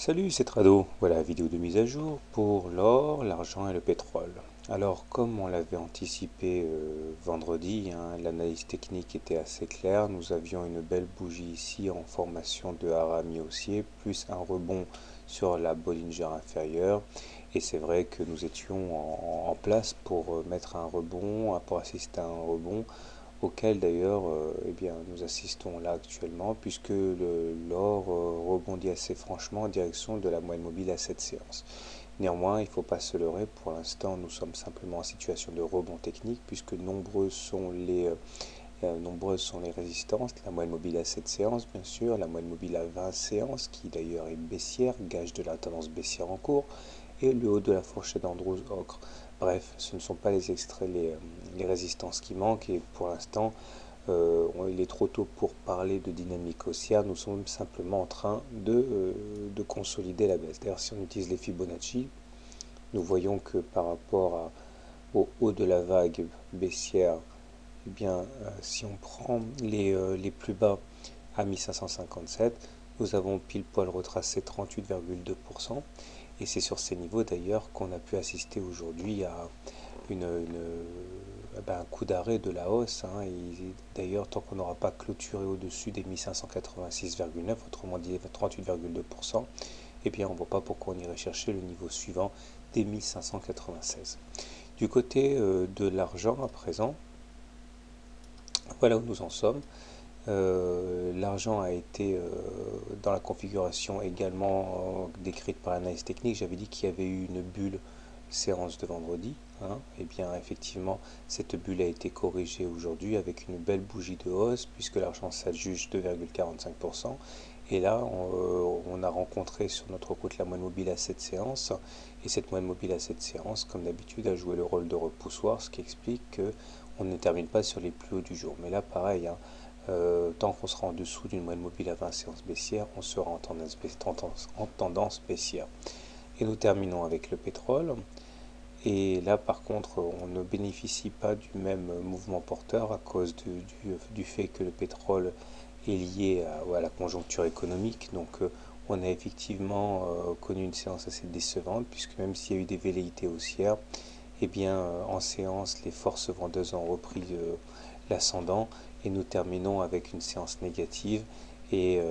Salut, c'est Trado. Voilà la vidéo de mise à jour pour l'or, l'argent et le pétrole. Alors, comme on l'avait anticipé vendredi, l'analyse technique était assez claire. Nous avions une belle bougie ici en formation de harami haussier, plus un rebond sur la Bollinger inférieure. Et c'est vrai que nous étions en place pour mettre un rebond, pour assister à un rebond auquel d'ailleurs eh bien, nous assistons là actuellement, puisque l'or rebondit assez franchement en direction de la moyenne mobile à cette séance. Néanmoins, il ne faut pas se leurrer, pour l'instant nous sommes simplement en situation de rebond technique, puisque nombreuses sont les résistances, la moyenne mobile à 7 séances bien sûr, la moyenne mobile à 20 séances qui d'ailleurs est baissière, gage de la tendance baissière en cours, et le haut de la fourchette d'Andrews-Ocre. Bref, ce ne sont pas les extraits, les résistances qui manquent, et pour l'instant il est trop tôt pour parler de dynamique haussière, nous sommes simplement en train de consolider la baisse. D'ailleurs, si on utilise les Fibonacci, nous voyons que par rapport au haut de la vague baissière, eh bien, si on prend les plus bas à 1557, nous avons pile poil retracé 38,2%. Et c'est sur ces niveaux d'ailleurs qu'on a pu assister aujourd'hui à un coup d'arrêt de la hausse. D'ailleurs, tant qu'on n'aura pas clôturé au-dessus des 1586,9, autrement dit 38,2%, eh bien on ne voit pas pourquoi on irait chercher le niveau suivant des 1596. Du côté de l'argent à présent, voilà où nous en sommes. L'argent a été dans la configuration également décrite par l'analyse technique. J'avais dit qu'il y avait eu une bulle séance de vendredi. Et bien effectivement, cette bulle a été corrigée aujourd'hui avec une belle bougie de hausse puisque l'argent s'adjuge 2,45%. Et là, on a rencontré sur notre route la moyenne mobile à 7 séances. Et cette moyenne mobile à 7 séances, comme d'habitude, a joué le rôle de repoussoir, ce qui explique qu'on ne termine pas sur les plus hauts du jour. Mais là, pareil, tant qu'on sera en dessous d'une moyenne mobile à 20 séances baissières, on sera en tendance baissière. Et nous terminons avec le pétrole. Et là, par contre, on ne bénéficie pas du même mouvement porteur à cause du fait que le pétrole est lié à la conjoncture économique. Donc, on a effectivement connu une séance assez décevante, puisque même s'il y a eu des velléités haussières, eh bien, en séance, les forces vendeuses ont repris l'ascendant et nous terminons avec une séance négative. Et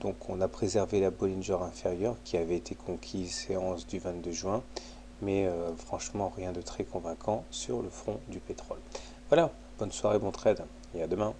donc, on a préservé la Bollinger inférieure qui avait été conquise séance du 22 juin, mais franchement, rien de très convaincant sur le front du pétrole. Voilà, bonne soirée, bon trade et à demain.